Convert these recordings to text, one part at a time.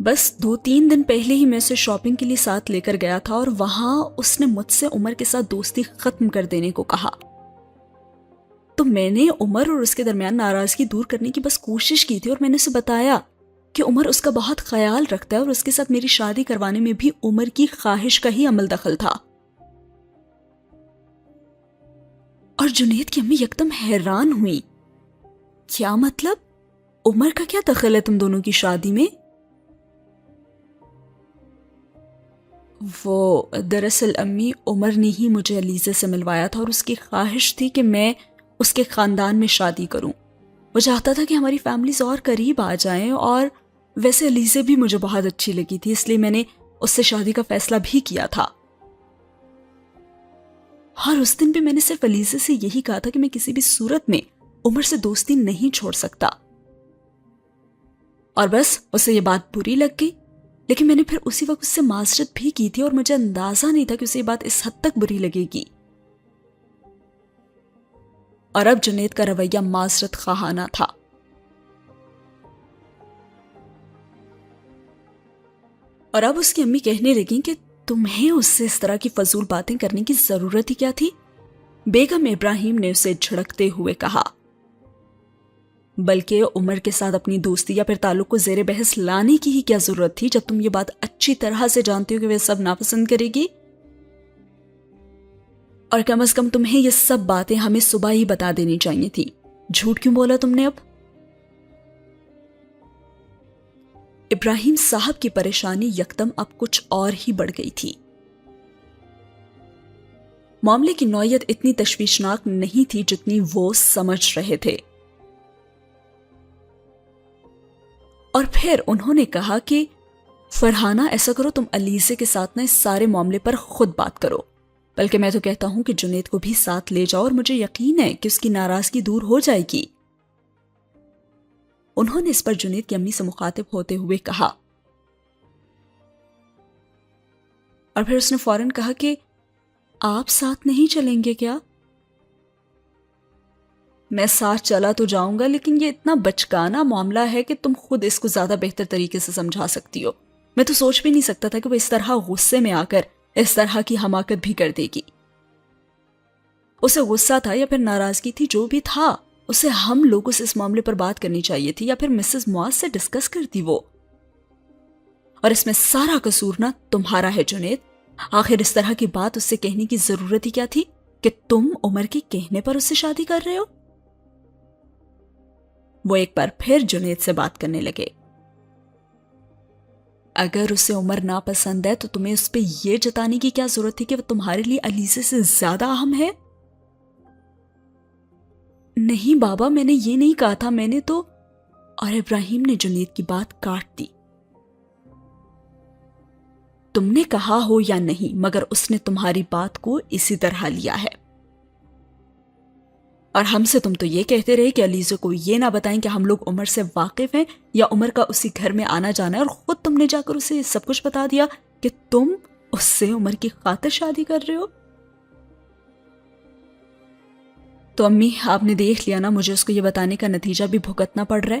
بس 2-3 دن پہلے ہی میں اسے شاپنگ کے لیے ساتھ لے کر گیا تھا اور وہاں اس نے مجھ سے عمر کے ساتھ دوستی ختم کر دینے کو کہا. تو میں نے عمر اور اس کے درمیان ناراضگی دور کرنے کی بس کوشش کی تھی اور میں نے اسے بتایا کہ عمر اس کا بہت خیال رکھتا ہے اور اس کے ساتھ میری شادی کروانے میں بھی عمر کی خواہش کا ہی عمل دخل تھا. اور جنید کی امی یکدم حیران ہوئی. کیا مطلب؟ عمر کا کیا دخل ہے تم دونوں کی شادی میں؟ وہ دراصل امی عمر نے ہی مجھے علیزے سے ملوایا تھا اور اس کی خواہش تھی کہ میں اس کے خاندان میں شادی کروں. وہ چاہتا تھا کہ ہماری فیملیز اور قریب آ جائیں اور ویسے علیزے بھی مجھے بہت اچھی لگی تھی، اس لیے میں نے اس سے شادی کا فیصلہ بھی کیا تھا. اور اس دن بھی میں نے صرف علیزے سے یہی کہا تھا کہ میں کسی بھی صورت میں عمر سے دوستی نہیں چھوڑ سکتا. اور بس اسے یہ بات بری لگ گئی، لیکن میں نے پھر اسی وقت اس سے معذرت بھی کی تھی اور مجھے اندازہ نہیں تھا کہ اسے یہ بات اس حد تک بری لگے گی. اور اب جنید کا رویہ معذرت خواہانہ تھا. اور اب اس کی امی کہنے لگیں کہ تمہیں اس سے اس طرح کی فضول باتیں کرنے کی ضرورت ہی کیا تھی؟ بیگم ابراہیم نے اسے جھڑکتے ہوئے کہا. بلکہ عمر کے ساتھ اپنی دوستی یا پھر تعلق کو زیر بحث لانے کی ہی کیا ضرورت تھی جب تم یہ بات اچھی طرح سے جانتے ہو کہ وہ سب ناپسند کرے گی؟ اور کم از کم تمہیں یہ سب باتیں ہمیں صبح ہی بتا دینی چاہیے تھی. جھوٹ کیوں بولا تم نے اب؟ ابراہیم صاحب کی پریشانی یکدم اب کچھ اور ہی بڑھ گئی تھی. معاملے کی نوعیت اتنی تشویشناک نہیں تھی جتنی وہ سمجھ رہے تھے. اور پھر انہوں نے کہا کہ فرحانہ ایسا کرو، تم علیزے کے ساتھ نہ اس سارے معاملے پر خود بات کرو، بلکہ میں تو کہتا ہوں کہ جنید کو بھی ساتھ لے جاؤ اور مجھے یقین ہے کہ اس کی ناراضگی دور ہو جائے گی. انہوں نے اس پر جنید کی امی سے مخاطب ہوتے ہوئے کہا. اور پھر اس نے فوراً کہا کہ آپ ساتھ نہیں چلیں گے کیا؟ میں ساتھ چلا تو جاؤں گا، لیکن یہ اتنا بچکانا معاملہ ہے کہ تم خود اس کو زیادہ بہتر طریقے سے سمجھا سکتی ہو. میں تو سوچ بھی نہیں سکتا تھا کہ وہ اس طرح غصے میں آ کر اس طرح کی حماقت بھی کر دے گی. اسے غصہ تھا یا پھر ناراضگی تھی، جو بھی تھا اسے ہم لوگوں سے اس معاملے پر بات کرنی چاہیے تھی یا پھر مسز معاذ سے ڈسکس کرتی وہ. اور اس میں سارا قصور نہ تمہارا ہے جنید. آخر اس طرح کی بات اس سے کہنے کی ضرورت ہی کیا تھی کہ تم عمر کے کہنے پر اس سے شادی کر رہے ہو؟ وہ ایک بار پھر جنید سے بات کرنے لگے. اگر اسے عمر ناپسند ہے تو تمہیں اس پہ یہ جتانے کی کیا ضرورت تھی کہ وہ تمہارے لیے علیزے سے زیادہ اہم ہے؟ نہیں بابا، میں نے یہ نہیں کہا تھا، میں نے تو... اور ابراہیم نے جنید کی بات کاٹ دی. تم نے کہا ہو یا نہیں، مگر اس نے تمہاری بات کو اسی طرح لیا ہے. اور ہم سے تم تو یہ کہتے رہے کہ علیزے کو یہ نہ بتائیں کہ ہم لوگ عمر سے واقف ہیں یا عمر کا اسی گھر میں آنا جانا ہے، اور خود تم نے جا کر اسے سب کچھ بتا دیا کہ تم اس سے عمر کی خاطر شادی کر رہے ہو. تو امی آپ نے دیکھ لیا نا، مجھے اس کو یہ بتانے کا نتیجہ بھی بھگتنا پڑ رہا ہے.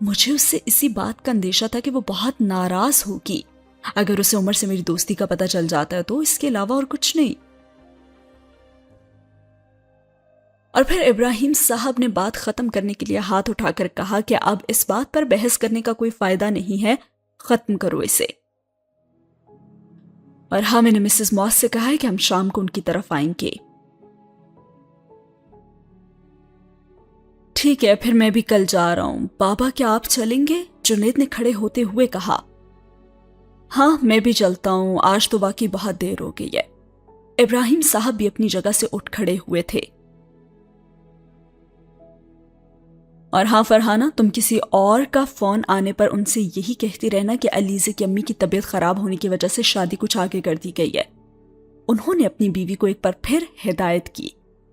مجھے اس سے اسی بات کا اندیشہ تھا کہ وہ بہت ناراض ہوگی اگر اسے عمر سے میری دوستی کا پتہ چل جاتا ہے، تو اس کے علاوہ اور کچھ نہیں. اور پھر ابراہیم صاحب نے بات ختم کرنے کے لیے ہاتھ اٹھا کر کہا کہ اب اس بات پر بحث کرنے کا کوئی فائدہ نہیں ہے، ختم کرو اسے. اور ہاں، میں نے مسز معاذ سے کہا ہے کہ ہم شام کو ان کی طرف آئیں گے. ٹھیک ہے، پھر میں بھی کل جا رہا ہوں. بابا کیا آپ چلیں گے؟ جنید نے کھڑے ہوتے ہوئے کہا. ہاں میں بھی چلتا ہوں، آج تو واقعی بہت دیر ہو گئی ہے. ابراہیم صاحب بھی اپنی جگہ سے اٹھ کھڑے ہوئے تھے. اور ہاں فرحانہ، تم کسی اور کا فون آنے پر ان سے یہی کہتی رہنا کہ علیزے کی امی کی طبیعت خراب ہونے کی وجہ سے شادی کچھ آگے کر دی گئی ہے. انہوں نے اپنی بیوی کو ایک بار پھر ہدایت کی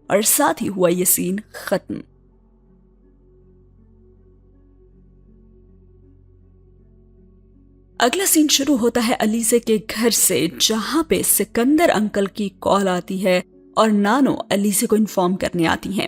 اور ساتھ ہی ہوا یہ سین ختم. اگلا سین شروع ہوتا ہے علیزے کے گھر سے، جہاں پہ سکندر انکل کی کال آتی ہے اور نانو علیزے کو انفارم کرنے آتی ہیں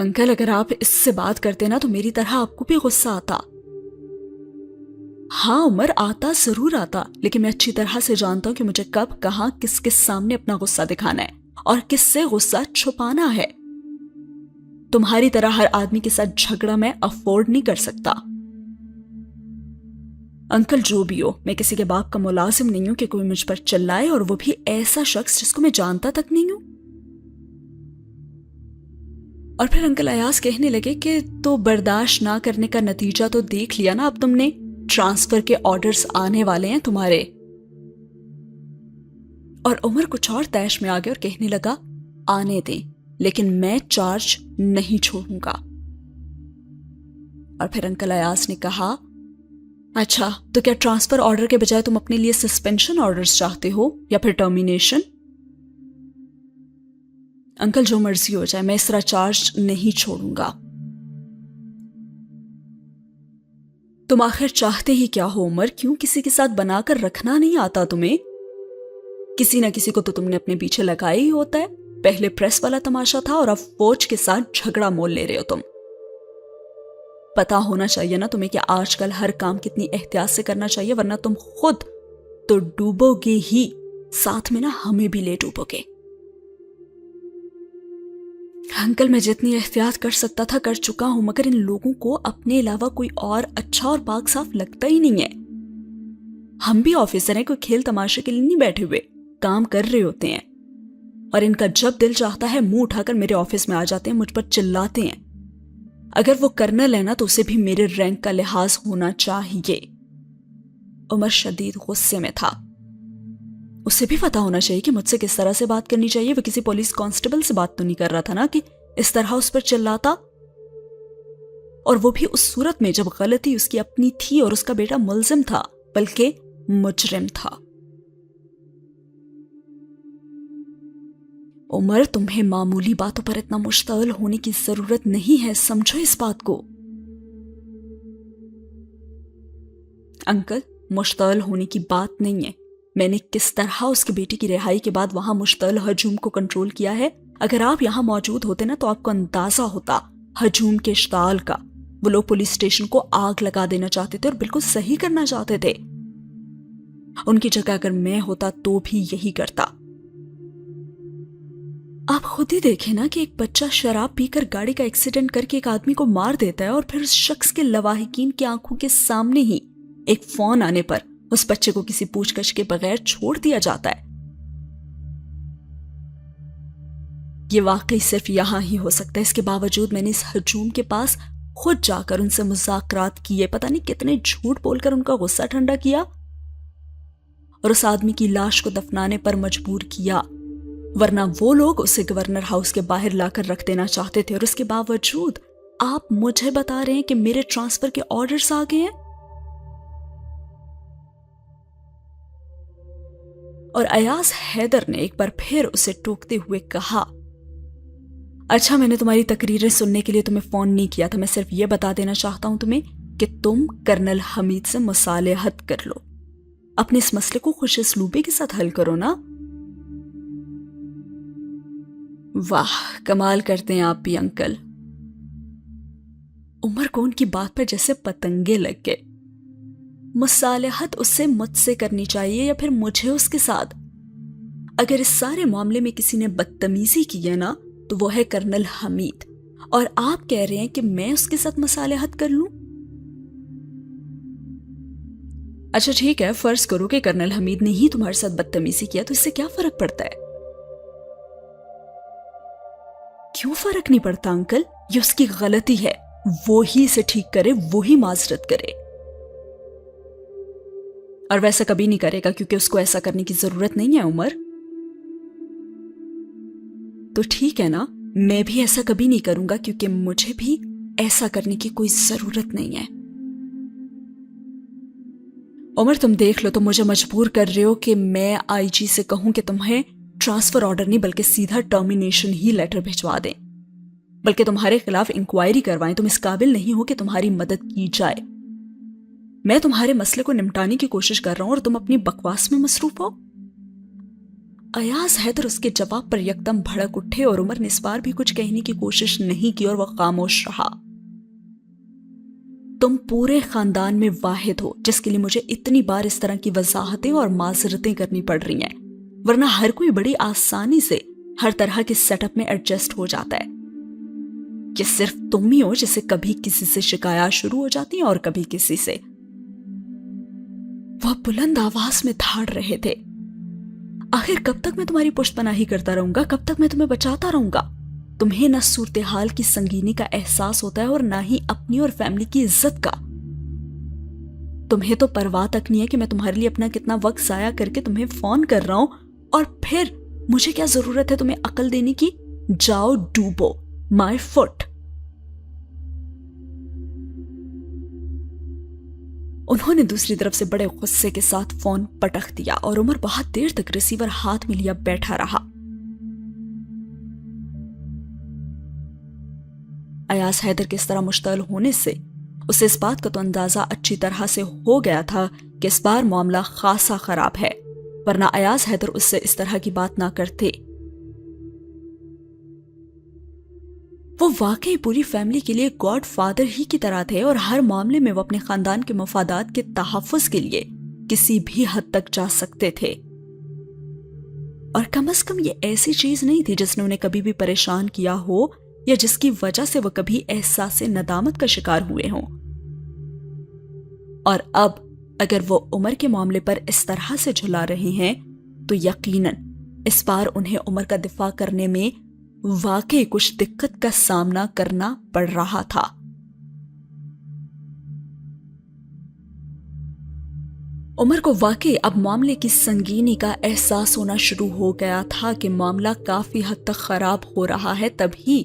انکل اگر آپ اس سے بات کرتے نا تو میری طرح آپ کو بھی غصہ آتا. ہاں عمر آتا ضرور آتا, لیکن میں اچھی طرح سے جانتا ہوں کہ مجھے کب کہاں کس کے سامنے اپنا غصہ دکھانا ہے اور کس سے غصہ چھپانا ہے. تمہاری طرح ہر آدمی کے ساتھ جھگڑا میں افورڈ نہیں کر سکتا. انکل جو بھی ہو, میں کسی کے باپ کا ملازم نہیں ہوں کہ کوئی مجھ پر چلائے, اور وہ بھی ایسا شخص جس کو میں جانتا تک نہیں ہوں. اور پھر انکل ایاز کہنے لگے کہ تو برداشت نہ کرنے کا نتیجہ تو دیکھ لیا نا اب تم نے, ٹرانسفر کے آرڈرز آنے والے ہیں تمہارے. اور عمر کچھ اور طیش میں آ گیا اور کہنے لگا آنے دیں, لیکن میں چارج نہیں چھوڑوں گا. اور پھر انکل ایاز نے کہا اچھا تو کیا ٹرانسفر آرڈر کے بجائے تم اپنے لیے سسپینشن آرڈرز چاہتے ہو یا پھر ٹرمینیشن؟ انکل جو مرضی ہو جائے, میں اس طرح چارج نہیں چھوڑوں گا. تم آخر چاہتے ہی کیا ہو عمر؟ کیوں کسی کے ساتھ بنا کر رکھنا نہیں آتا تمہیں؟ کسی نہ کسی کو تو تم نے اپنے پیچھے لگایا ہی ہوتا ہے. پہلے پریس والا تماشا تھا اور اب فوج کے ساتھ جھگڑا مول لے رہے ہو تم. پتا ہونا چاہیے نا تمہیں کہ آج کل ہر کام کتنی احتیاط سے کرنا چاہیے, ورنہ تم خود تو ڈوبو گے ہی, ساتھ میں نا ہمیں بھی لے ڈوبو گے. انکل میں جتنی احتیاط کر سکتا تھا کر چکا ہوں, مگر ان لوگوں کو اپنے علاوہ کوئی اور اچھا اور پاک صاف لگتا ہی نہیں ہے. ہم بھی آفیسر ہیں, کوئی کھیل تماشے کے لیے نہیں بیٹھے ہوئے, کام کر رہے ہوتے ہیں. اور ان کا جب دل چاہتا ہے منہ اٹھا کر میرے آفس میں آ جاتے ہیں, مجھ پر چلاتے ہیں. اگر وہ کرنل ہے نا تو اسے بھی میرے رینک کا لحاظ ہونا چاہیے. عمر شدید غصے میں تھا. اسے بھی پتا ہونا چاہیے کہ مجھ سے کس طرح سے بات کرنی چاہیے. وہ کسی پولیس کانسٹیبل سے بات تو نہیں کر رہا تھا نا کہ اس طرح اس پر چلاتا, اور وہ بھی اس صورت میں جب غلطی اس کی اپنی تھی اور اس کا بیٹا ملزم تھا, بلکہ مجرم تھا. عمر تمہیں معمولی باتوں پر اتنا مشتعل ہونے کی ضرورت نہیں ہے, سمجھو اس بات کو. انکل مشتعل ہونے کی بات نہیں ہے. میں نے کس طرح اس کے بیٹی کی رہائی کے بعد وہاں مشتعل ہجوم کو کنٹرول کیا ہے. اگر آپ یہاں موجود ہوتے نا تو آپ کو اندازہ ہوتا ہجوم کے اشتعال کا. وہ لوگ پولیس اسٹیشن کو آگ لگا دینا چاہتے تھے اور بالکل صحیح کرنا چاہتے تھے. ان کی جگہ اگر میں ہوتا تو بھی یہی کرتا. آپ خود ہی دیکھیں نا کہ ایک بچہ شراب پی کر گاڑی کا ایکسیڈنٹ کر کے ایک آدمی کو مار دیتا ہے, اور پھر اس شخص کے لواحقین کی آنکھوں کے سامنے ہی ایک فون آنے پر اس بچے کو کسی پوچھ گچھ کے بغیر چھوڑ دیا جاتا ہے. یہ واقعی صرف یہاں ہی ہو سکتا ہے. اس کے باوجود میں نے اس ہجوم کے پاس خود جا کر ان سے مذاکرات کیے, پتہ نہیں کتنے جھوٹ بول کر ان کا غصہ ٹھنڈا کیا, اور اس آدمی کی لاش کو دفنانے پر مجبور کیا. ورنہ وہ لوگ اسے گورنر ہاؤس کے باہر لا کر رکھ دینا چاہتے تھے, اور اس کے باوجود آپ مجھے بتا رہے ہیں کہ میرے ٹرانسفر کے آرڈرز آ گئے ہیں. اور ایاز حیدر نے ایک بار پھر اسے ٹوکتے ہوئے کہا اچھا میں نے تمہاری تقریریں سننے کے لیے تمہیں فون نہیں کیا تھا, میں صرف یہ بتا دینا چاہتا ہوں تمہیں کہ تم کرنل حمید سے مصالحت کر لو, اپنے اس مسئلے کو خوش اسلوبی کے ساتھ حل کرو نا. واہ کمال کرتے ہیں آپ بھی انکل. عمر کو ان کی بات پر جیسے پتنگے لگ گئے. مصالحت اسے مجھ سے کرنی چاہیے یا پھر مجھے اس کے ساتھ؟ اگر اس سارے معاملے میں کسی نے بدتمیزی کی ہے نا تو وہ ہے کرنل حمید, اور آپ کہہ رہے ہیں کہ میں اس کے ساتھ مصالحت کر لوں. اچھا ٹھیک ہے, فرض کرو کہ کرنل حمید نے ہی تمہارے ساتھ بدتمیزی کیا, تو اس سے کیا فرق پڑتا ہے؟ کیوں فرق نہیں پڑتا انکل؟ یہ اس کی غلطی ہے, وہی اسے ٹھیک کرے, وہی معذرت کرے. اور ویسا کبھی نہیں کرے گا کیونکہ اس کو ایسا کرنے کی ضرورت نہیں ہے عمر. تو ٹھیک ہے نا, میں بھی ایسا کبھی نہیں کروں گا کیونکہ مجھے بھی ایسا کرنے کی کوئی ضرورت نہیں ہے. عمر تم دیکھ لو, تم مجھے مجبور کر رہے ہو کہ میں آئی جی سے کہوں کہ تمہیں ٹرانسفر آرڈر نہیں بلکہ سیدھا ٹرمینیشن ہی لیٹر بھجوا دیں, بلکہ تمہارے خلاف انکوائری کروائیں. تم اس قابل نہیں ہو کہ تمہاری مدد کی جائے. میں تمہارے مسئلے کو نمٹانے کی کوشش کر رہا ہوں اور تم اپنی بکواس میں مصروف ہو. ایاز حیدر اس کے جواب پر یکدم بھڑک اٹھے اور عمر نے اس بار بھی کچھ کہنے کی کوشش نہیں کی اور وہ خاموش رہا۔ تم پورے خاندان میں واحد ہو جس کے لیے مجھے اتنی بار اس طرح کی وضاحتیں اور معذرتیں کرنی پڑ رہی ہیں، ورنہ ہر کوئی بڑی آسانی سے ہر طرح کے سیٹ اپ میں ایڈجسٹ ہو جاتا ہے۔ کہ صرف تم ہی ہو جسے کبھی کسی سے شکایات شروع ہو جاتی ہیں اور کبھی کسی سے۔ وہ بلند آواز میں دھاڑ رہے تھے۔ آخر کب تک میں تمہاری پشت پناہی کرتا رہوں گا؟ کب تک میں تمہیں بچاتا رہوں گا؟ تمہیں نہ صورتحال کی سنگینی کا احساس ہوتا ہے اور نہ ہی اپنی اور فیملی کی عزت کا۔ تمہیں تو پرواہ تک نہیں ہے کہ میں تمہارے لیے اپنا کتنا وقت ضائع کر کے تمہیں فون کر رہا ہوں، اور پھر مجھے کیا ضرورت ہے تمہیں عقل دینے کی؟ جاؤ ڈوبو مائی فٹ۔ انہوں نے دوسری طرف سے بڑے غصے کے ساتھ فون پٹخ دیا اور عمر بہت دیر تک ریسیور ہاتھ میں لیا بیٹھا رہا۔ ایاز حیدر کے اس طرح مشتعل ہونے سے اسے اس بات کا تو اندازہ اچھی طرح سے ہو گیا تھا کہ اس بار معاملہ خاصا خراب ہے، ورنہ ایاز حیدر اس سے اس طرح کی بات نہ کرتے۔ وہ واقعی پوری فیملی کے لیے گاڈ فادر ہی کی طرح تھے اور ہر معاملے میں وہ اپنے خاندان کے مفادات کے تحفظ کے لیے کسی بھی حد تک جا سکتے تھے، اور کم از کم یہ ایسی چیز نہیں تھی جس نے انہیں کبھی بھی پریشان کیا ہو یا جس کی وجہ سے وہ کبھی احساس ندامت کا شکار ہوئے ہوں۔ اور اب اگر وہ عمر کے معاملے پر اس طرح سے جھلا رہے ہیں تو یقیناً اس بار انہیں عمر کا دفاع کرنے میں واقعی کچھ دقت کا سامنا کرنا پڑ رہا تھا۔ عمر کو واقعی اب معاملے کی سنگینی کا احساس ہونا شروع ہو گیا تھا کہ معاملہ کافی حد تک خراب ہو رہا ہے، تبھی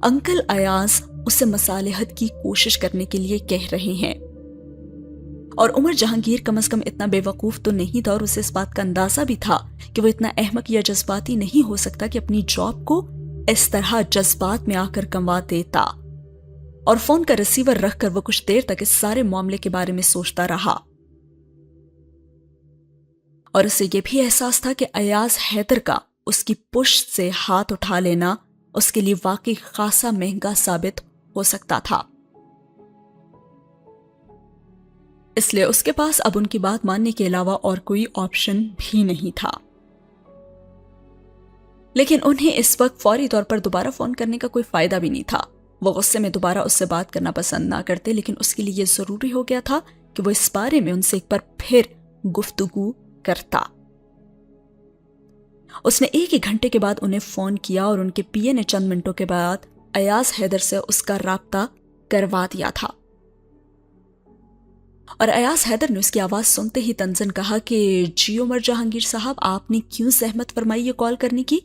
انکل ایاز اسے مصالحت کی کوشش کرنے کے لیے کہہ رہے ہیں۔ اور عمر جہانگیر کم از کم اتنا بے وقوف تو نہیں تھا، اور اسے اس بات کا اندازہ بھی تھا کہ وہ اتنا احمق یا جذباتی نہیں ہو سکتا کہ اپنی جاب کو اس طرح جذبات میں آ کر گنوا دیتا۔ اور فون کا ریسیور رکھ کر وہ کچھ دیر تک اس سارے معاملے کے بارے میں سوچتا رہا، اور اسے یہ بھی احساس تھا کہ ایاز حیدر کا اس کی پشت سے ہاتھ اٹھا لینا اس کے لیے واقعی خاصا مہنگا ثابت ہو سکتا تھا۔ اس لیے اس کے پاس اب ان کی بات ماننے کے علاوہ اور کوئی آپشن بھی نہیں تھا۔ لیکن انہیں اس وقت فوری طور پر دوبارہ فون کرنے کا کوئی فائدہ بھی نہیں تھا۔ وہ غصے میں دوبارہ اس سے بات کرنا پسند نہ کرتے، لیکن اس کے لیے یہ ضروری ہو گیا تھا کہ وہ اس بارے میں ان سے ایک بار پھر گفتگو کرتا۔ اس نے 1 گھنٹے کے بعد انہیں فون کیا اور ان کے پی اے نے چند منٹوں کے بعد ایاز حیدر سے اس کا رابطہ کروا دیا تھا۔ اور ایاز حیدر نے اس کی آواز سنتے ہی تنزن کہا کہ جی عمر جہانگیر صاحب، آپ نے کیوں زحمت فرمائی یہ کال کرنے کی؟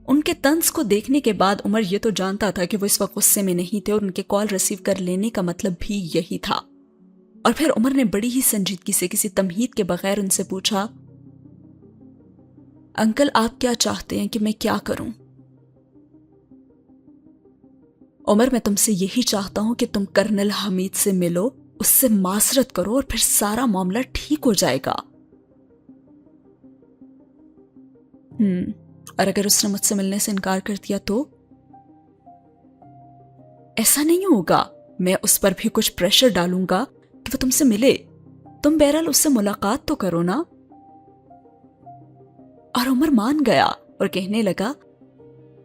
ان کے طنز کو دیکھنے کے بعد عمر یہ تو جانتا تھا کہ وہ اس وقت غصے میں نہیں تھے، اور ان کے کال ریسیو کر لینے کا مطلب بھی یہی تھا۔ اور پھر عمر نے بڑی ہی سنجیدگی سے کسی تمہید کے بغیر ان سے پوچھا، انکل آپ کیا چاہتے ہیں کہ میں کیا کروں؟ عمر، میں تم سے یہی چاہتا ہوں کہ تم کرنل حمید سے ملو، اس سے معذرت کرو اور پھر سارا معاملہ ٹھیک ہو جائے گا۔ اور اگر اس نے مجھ سے ملنے سے انکار کر دیا تو؟ ایسا نہیں ہوگا، میں اس پر بھی کچھ پریشر ڈالوں گا کہ وہ تم سے ملے۔ تم بہرحال اس سے ملاقات تو کرو نا۔ اور عمر مان گیا اور کہنے لگا،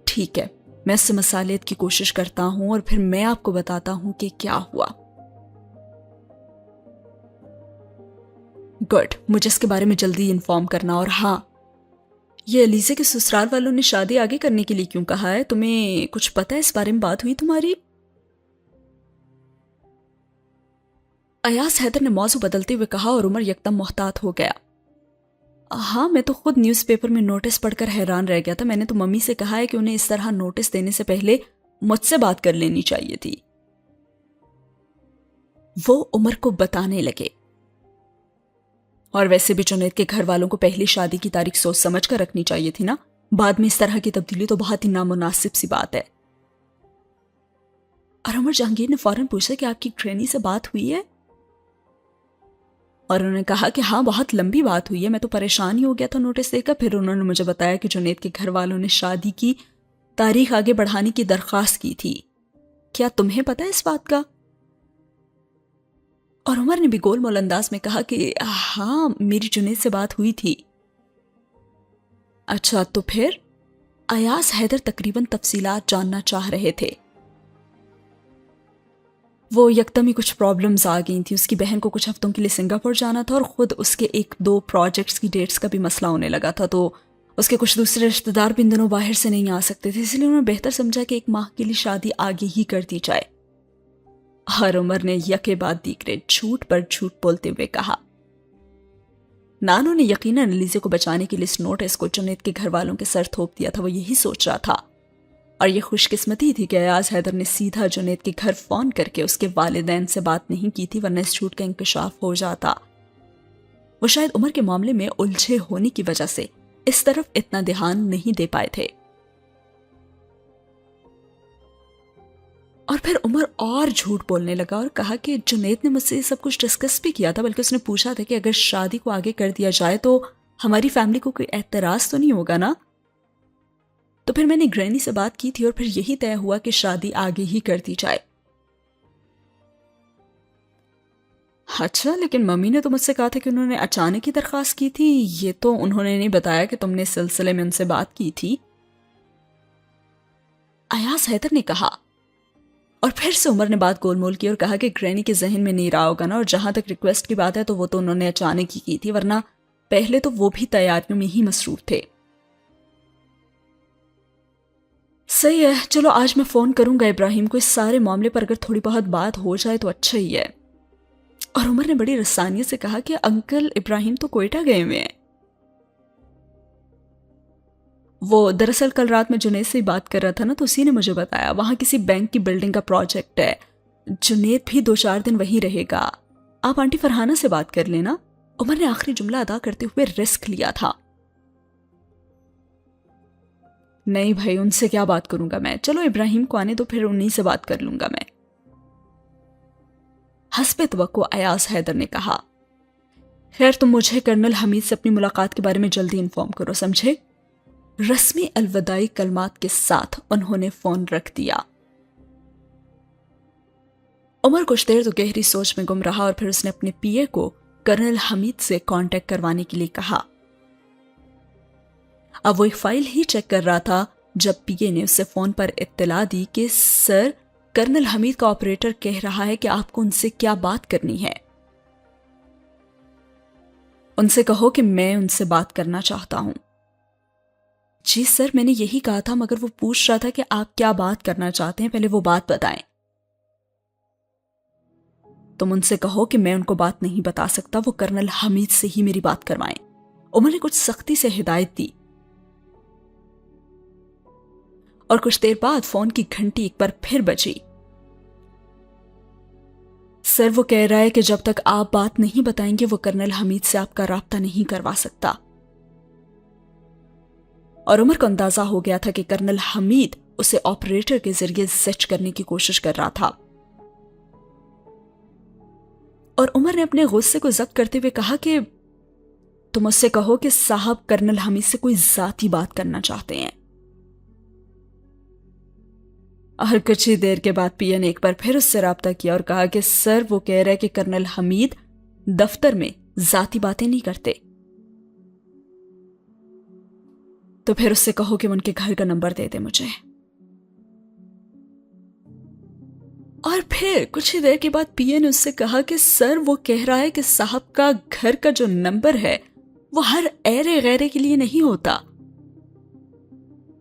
ٹھیک ہے، میں اس سے مصالحت کی کوشش کرتا ہوں اور پھر میں آپ کو بتاتا ہوں کہ کیا ہوا۔ گڈ، مجھے اس کے بارے میں جلدی انفارم کرنا۔ اور ہاں، یہ علیزے کے سسرال والوں نے شادی آگے کرنے کے لیے کیوں کہا ہے؟ تمہیں کچھ پتہ ہے؟ اس بارے میں بات ہوئی تمہاری؟ ایاز حیدر نے موضوع بدلتے ہوئے کہا، اور عمر یکدم محتاط ہو گیا۔ ہاں، میں تو خود نیوز پیپر میں نوٹس پڑھ کر حیران رہ گیا تھا۔ میں نے تو ممی سے کہا ہے کہ انہیں اس طرح نوٹس دینے سے پہلے مجھ سے بات کر لینی چاہیے تھی۔ وہ عمر کو بتانے لگے، اور ویسے بھی جنید کے گھر والوں کو پہلی شادی کی تاریخ سوچ سمجھ کر رکھنی چاہیے تھی نا۔ بعد میں اس طرح کی تبدیلی تو بہت ہی نامناسب سی بات ہے۔ اور عمر جہانگیر نے فوراً پوچھا کہ آپ کی ٹرینی سے بات ہوئی ہے؟ اور انہوں نے کہا کہ ہاں بہت لمبی بات ہوئی ہے, میں تو پریشان ہی ہو گیا تھا نوٹس دے کر. پھر انہوں نے مجھے بتایا کہ جنید کے گھر والوں نے شادی کی تاریخ آگے بڑھانے کی درخواست کی تھی. کیا تمہیں پتہ ہے اس بات کا؟ اور عمر نے بھی گول مول انداز میں کہا کہ ہاں میری جنید سے بات ہوئی تھی. اچھا تو پھر؟ ایاز حیدر تقریباً تفصیلات جاننا چاہ رہے تھے. وہ یکدم ہی کچھ پرابلمز آ گئی تھیں. اس کی بہن کو کچھ ہفتوں کے لیے سنگاپور جانا تھا اور خود اس کے 1-2 پروجیکٹس کی ڈیٹس کا بھی مسئلہ ہونے لگا تھا, تو اس کے کچھ دوسرے رشتہ دار بھی ان دنوں باہر سے نہیں آ سکتے تھے, اس لیے انہوں نے بہتر سمجھا کہ 1 ماہ کے لیے شادی آگے ہی کر دی جائے. اور عمر نے یکے بعد دیگرے جھوٹ پر جھوٹ بولتے ہوئے کہا. نانو نے یقیناً لیزے کو بچانے کے لیے اس نوٹس کو جنید کے گھر والوں کے سر تھوپ دیا تھا. وہ یہی سوچ رہا تھا, اور یہ خوش قسمتی تھی کہ ایاز حیدر نے سیدھا جنید کے گھر فون کر کے اس کے والدین سے بات نہیں کی تھی, ورنہ اس جھوٹ کا انکشاف ہو جاتا. وہ شاید عمر کے معاملے میں الجھے ہونے کی وجہ سے اس طرف اتنا دھیان نہیں دے پائے تھے. اور پھر عمر اور جھوٹ بولنے لگا اور کہا کہ جنید نے مجھ سے یہ سب کچھ ڈسکس بھی کیا تھا, بلکہ اس نے پوچھا تھا کہ اگر شادی کو آگے کر دیا جائے تو ہماری فیملی کو کوئی اعتراض تو نہیں ہوگا نا. تو پھر میں نے گرینی سے بات کی تھی اور پھر یہی طے ہوا کہ شادی آگے ہی کر دی جائے. اچھا, لیکن ممی نے تو مجھ سے کہا تھا کہ انہوں نے اچانک ہی درخواست کی تھی, یہ تو انہوں نے نہیں بتایا کہ تم نے اس سلسلے میں ان سے بات کی تھی. ایاز حیدر نے کہا. اور پھر سے عمر نے بات گول مول کی اور کہا کہ گرینی کے ذہن میں نہیں رہا ہوگا نا, اور جہاں تک ریکویسٹ کی بات ہے تو وہ تو انہوں نے اچانک ہی کی تھی, ورنہ پہلے تو وہ بھی تیاریوں میں ہی مصروف تھے. صحیح ہے, چلو آج میں فون کروں گا ابراہیم کو, اس سارے معاملے پر اگر تھوڑی بہت بات ہو جائے تو اچھا ہی ہے. اور عمر نے بڑی رسانیت سے کہا کہ انکل ابراہیم تو کوئٹہ گئے ہوئے ہیں. وہ دراصل کل رات میں جنید سے بات کر رہا تھا نا, تو اسی نے مجھے بتایا وہاں کسی بینک کی بلڈنگ کا پروجیکٹ ہے, جنید بھی 2-4 دن وہیں رہے گا. آپ آنٹی فرحانہ سے بات کر لینا. عمر نے آخری جملہ ادا کرتے ہوئے رسک لیا تھا. نہیں بھائی, ان سے کیا بات کروں گا میں, چلو ابراہیم کو آنے دو, پھر انہی سے بات کر لوں گا میں. حسب توقع ایاز حیدر نے کہا. خیر تم مجھے کرنل حمید سے اپنی ملاقات کے بارے میں جلدی انفارم کرو, سمجھے؟ رسمی الوداعی کلمات کے ساتھ انہوں نے فون رکھ دیا. عمر کچھ دیر تو گہری سوچ میں گم رہا اور پھر اس نے اپنے پی اے کو کرنل حمید سے کانٹیکٹ کروانے کے لیے کہا. اب وہ ایک فائل ہی چیک کر رہا تھا جب پی اے نے اسے فون پر اطلاع دی کہ سر, کرنل حمید کا آپریٹر کہہ رہا ہے کہ آپ کو ان سے کیا بات کرنی ہے. ان سے کہو کہ میں ان سے بات کرنا چاہتا ہوں. جی سر, میں نے یہی کہا تھا, مگر وہ پوچھ رہا تھا کہ آپ کیا بات کرنا چاہتے ہیں, پہلے وہ بات بتائیں. تم ان سے کہو کہ میں ان کو بات نہیں بتا سکتا, وہ کرنل حمید سے ہی میری بات کروائیں. عمر نے کچھ سختی سے ہدایت دی. اور کچھ دیر بعد فون کی گھنٹی ایک بار پھر بجی. سر وہ کہہ رہا ہے کہ جب تک آپ بات نہیں بتائیں گے وہ کرنل حمید سے آپ کا رابطہ نہیں کروا سکتا. اور عمر کو اندازہ ہو گیا تھا کہ کرنل حمید اسے آپریٹر کے ذریعے زچ کرنے کی کوشش کر رہا تھا. اور عمر نے اپنے غصے کو ضبط کرتے ہوئے کہا کہ تم اس سے کہو کہ صاحب کرنل حمید سے کوئی ذاتی بات کرنا چاہتے ہیں. اور کچھ ہی دیر کے بعد پی اے نے ایک بار پھر اس سے رابطہ کیا اور کہا کہ سر وہ کہہ رہا ہے کہ کرنل حمید دفتر میں ذاتی باتیں نہیں کرتے. تو پھر اس سے کہو کہ ان کے گھر کا نمبر دے دے مجھے. اور پھر کچھ ہی دیر کے بعد پی اے نے اس سے کہا کہ سر وہ کہہ رہا ہے کہ صاحب کا گھر کا جو نمبر ہے وہ ہر ایرے غیرے کے لیے نہیں ہوتا.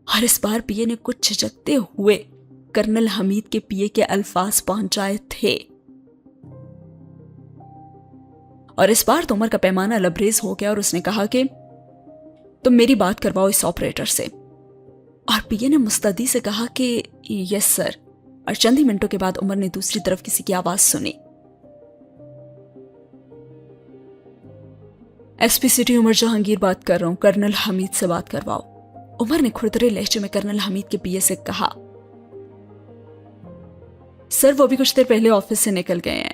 اور اس بار پی اے نے کچھ جھجکتے ہوئے کرنل حمید کے پی اے کے الفاظ پہنچائے تھے. اور اس بار تو عمر کا پیمانہ لبریز ہو گیا اور اس نے کہا کہ تم میری بات کرواؤ اس آپریٹر سے. اور پی اے نے مستعدی سے کہا کہ یس سر. اور چند ہی منٹوں کے بعد عمر نے دوسری طرف کسی کی آواز سنی. ایس پی سٹی عمر جہانگیر بات کر رہا ہوں, کرنل حمید سے بات کرواؤ. عمر نے کھردرے لہجے میں کرنل حمید کے پی اے سے کہا. سر وہ بھی کچھ دیر پہلے آفس سے نکل گئے ہیں.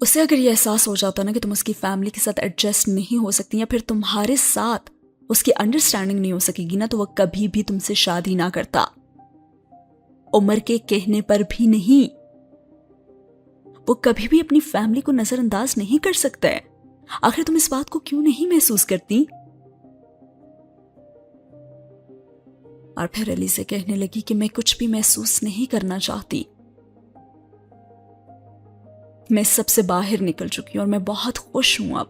اسے اگر یہ احساس ہو جاتا نا کہ تم اس کی فیملی کے ساتھ ایڈجسٹ نہیں ہو سکتی یا پھر تمہارے ساتھ اس کی انڈرسٹینڈنگ نہیں ہو سکے گی نا، تو وہ کبھی بھی تم سے شادی نہ کرتا، عمر کے کہنے پر بھی نہیں۔ وہ کبھی بھی اپنی فیملی کو نظر انداز نہیں کر سکتا ہے۔ آخر تم اس بات کو کیوں نہیں محسوس کرتی؟ اور پھر علی سے کہنے لگی کہ میں کچھ بھی محسوس نہیں کرنا چاہتی، میں سب سے باہر نکل چکی ہوں اور میں بہت خوش ہوں اب۔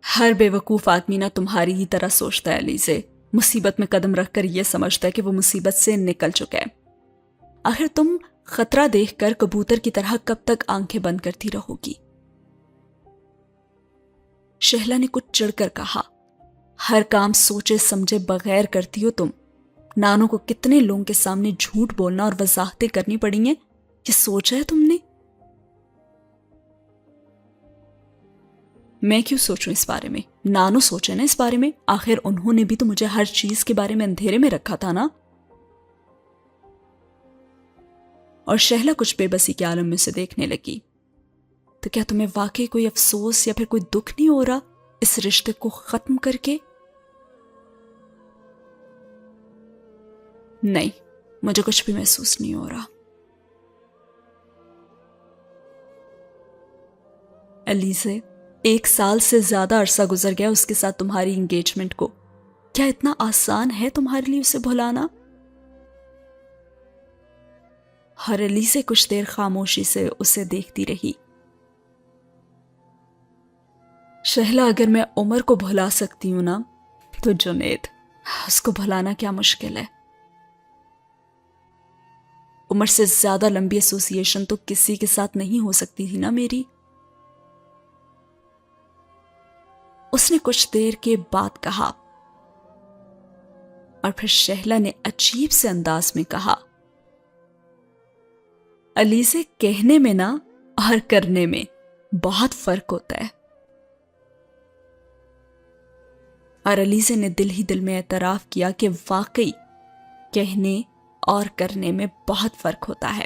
ہر بے وقوف آدمی نہ تمہاری ہی طرح سوچتا ہے علی سے، مصیبت میں قدم رکھ کر یہ سمجھتا ہے کہ وہ مصیبت سے نکل چکا ہے۔ آخر تم خطرہ دیکھ کر کبوتر کی طرح کب تک آنکھیں بند کرتی رہو گی؟ شہلا نے کچھ چڑھ کر کہا، ہر کام سوچے سمجھے بغیر کرتی ہو تم۔ نانو کو کتنے لوگوں کے سامنے جھوٹ بولنا اور وضاحتیں کرنی پڑی ہیں، یہ سوچا ہے تم نے؟ میں کیوں سوچوں اس بارے میں؟ نانو سوچے نا اس بارے میں، آخر انہوں نے بھی تو مجھے ہر چیز کے بارے میں اندھیرے میں رکھا تھا نا۔ اور شہلا کچھ بے بسی کے عالم میں سے دیکھنے لگی۔ تو کیا تمہیں واقعی کوئی افسوس یا پھر کوئی دکھ نہیں ہو رہا اس رشتے کو ختم کر کے؟ نہیں، مجھے کچھ بھی محسوس نہیں ہو رہا۔ علی سے 1 سال سے زیادہ عرصہ گزر گیا اس کے ساتھ تمہاری انگیجمنٹ کو، کیا اتنا آسان ہے تمہارے لیے اسے بھلانا؟ اور علی سے کچھ دیر خاموشی سے اسے دیکھتی رہی۔ شہلا، اگر میں عمر کو بھلا سکتی ہوں نا، تو جنید، اس کو بھلانا کیا مشکل ہے؟ عمر سے زیادہ لمبی ایسوسیشن تو کسی کے ساتھ نہیں ہو سکتی تھی نا میری۔ اس نے کچھ دیر کے بعد کہا، اور پھر شہلا نے عجیب سے انداز میں کہا، علی سے کہنے میں نا اور کرنے میں بہت فرق ہوتا ہے۔ اور علیزے نے دل ہی دل میں اعتراف کیا کہ واقعی کہنے اور کرنے میں بہت فرق ہوتا ہے۔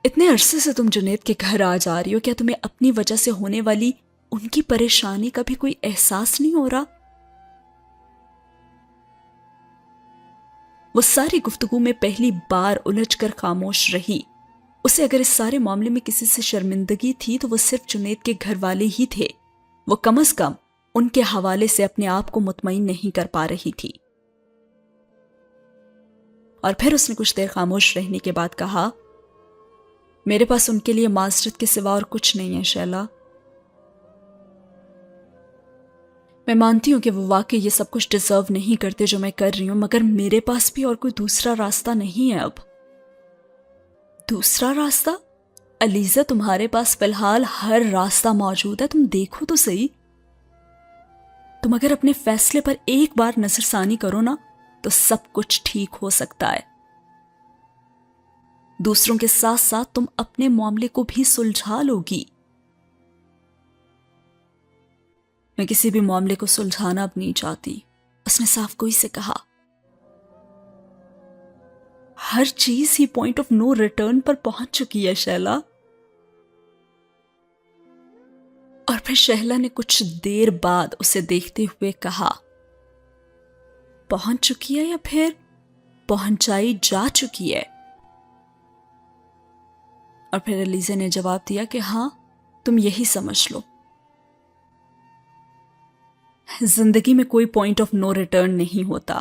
اتنے عرصے سے تم جنید کے گھر آ جا رہی ہو، کیا تمہیں اپنی وجہ سے ہونے والی ان کی پریشانی کا بھی کوئی احساس نہیں ہو رہا؟ وہ ساری گفتگو میں پہلی بار الجھ کر خاموش رہی۔ اسے اگر اس سارے معاملے میں کسی سے شرمندگی تھی تو وہ صرف جنید کے گھر والے ہی تھے۔ وہ کم از کم ان کے حوالے سے اپنے آپ کو مطمئن نہیں کر پا رہی تھی۔ اور پھر اس نے کچھ دیر خاموش رہنے کے بعد کہا، میرے پاس ان کے لیے معذرت کے سوا اور کچھ نہیں ہے شیلا۔ میں مانتی ہوں کہ وہ واقعی یہ سب کچھ ڈیزرو نہیں کرتے جو میں کر رہی ہوں، مگر میرے پاس بھی اور کوئی دوسرا راستہ نہیں ہے اب۔ دوسرا راستہ؟ علیزہ، تمہارے پاس فی الحال ہر راستہ موجود ہے، تم دیکھو تو صحیح۔ تم اگر اپنے فیصلے پر ایک بار نظر ثانی کرو نا تو سب کچھ ٹھیک ہو سکتا ہے۔ دوسروں کے ساتھ ساتھ تم اپنے معاملے کو بھی سلجھا لوگی۔ میں کسی بھی معاملے کو سلجھانا اب نہیں چاہتی، اس نے صاف گوئی سے کہا۔ ہر چیز ہی پوائنٹ آف نو ریٹرن پر پہنچ چکی ہے شیلا۔ اور پھر شہلا نے کچھ دیر بعد اسے دیکھتے ہوئے کہا، پہنچ چکی ہے یا پھر پہنچائی جا چکی ہے؟ اور پھر علیزہ نے جواب دیا کہ ہاں، تم یہی سمجھ لو۔ زندگی میں کوئی پوائنٹ آف نو ریٹرن نہیں ہوتا،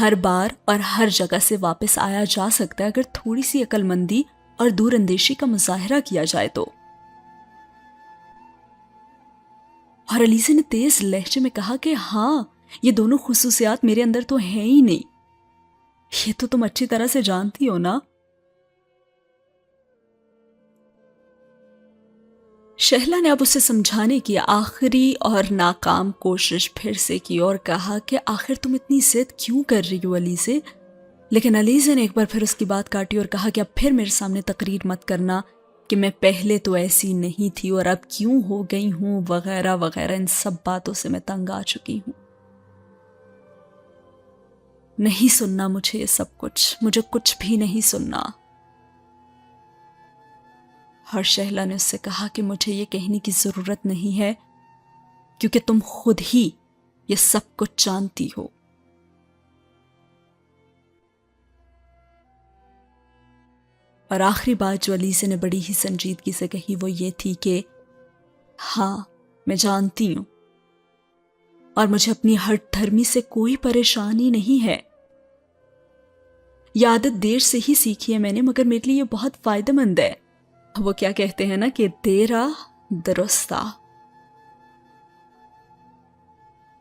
ہر بار اور ہر جگہ سے واپس آیا جا سکتا ہے اگر تھوڑی سی عقل مندی اور دور اندیشی کا مظاہرہ کیا جائے تو۔ اور علیزہ نے تیز لہجے میں کہا کہ ہاں، یہ دونوں خصوصیات میرے اندر تو ہیں ہی نہیں، یہ تو تم اچھی طرح سے جانتی ہو نا۔ شہلا نے اب اسے سمجھانے کی آخری اور ناکام کوشش پھر سے کی اور کہا کہ آخر تم اتنی ضد کیوں کر رہی ہو علی سے؟ لیکن علیزہ نے ایک بار پھر اس کی بات کاٹی اور کہا کہ اب پھر میرے سامنے تقریر مت کرنا کہ میں پہلے تو ایسی نہیں تھی اور اب کیوں ہو گئی ہوں وغیرہ وغیرہ، ان سب باتوں سے میں تنگ آ چکی ہوں۔ نہیں سننا مجھے یہ سب کچھ، مجھے کچھ بھی نہیں سننا۔ ہر شہلا نے اس سے کہا کہ مجھے یہ کہنے کی ضرورت نہیں ہے کیونکہ تم خود ہی یہ سب کچھ جانتی ہو۔ اور آخری بات جو علیزہ نے بڑی ہی سنجیدگی سے کہی وہ یہ تھی کہ ہاں میں جانتی ہوں اور مجھے اپنی ہٹ دھرمی سے کوئی پریشانی نہیں ہے، یہ عادت دیر سے ہی سیکھی ہے میں نے، مگر میرے لیے یہ بہت فائدہ مند ہے۔ وہ کیا کہتے ہیں نا کہ دیرا درستہ۔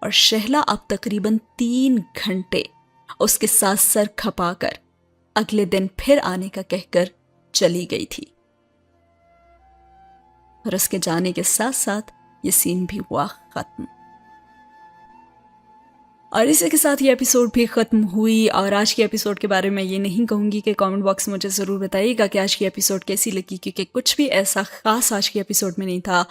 اور شہلا اب تقریباً 3 گھنٹے اس کے ساتھ سر کھپا کر اگلے دن پھر آنے کا کہہ کر چلی گئی تھی، اور اس کے جانے کے ساتھ ساتھ یہ سین بھی ہوا ختم۔ اور اسی کے ساتھ یہ ایپیسوڈ بھی ختم ہوئی۔ اور آج کی ایپیسوڈ کے بارے میں یہ نہیں کہوں گی کہ کامنٹ باکس میں مجھے ضرور بتائیے گا کہ آج کی ایپیسوڈ کیسی لگی، کیونکہ کچھ بھی ایسا خاص آج کی ایپیسوڈ میں نہیں تھا،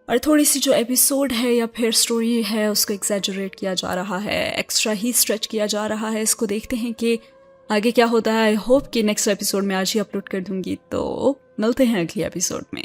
اور تھوڑی سی جو ایپیسوڈ ہے یا پھر سٹوری ہے اس کو ایکزیجریٹ کیا جا رہا ہے، ایکسٹرا ہی اسٹریچ کیا جا رہا ہے۔ اس کو دیکھتے ہیں کہ آگے کیا ہوتا ہے۔ آئی ہوپ کہ نیکسٹ ایپیسوڈ میں آج ہی اپلوڈ کر دوں گی، تو ملتے ہیں اگلی ایپیسوڈ میں۔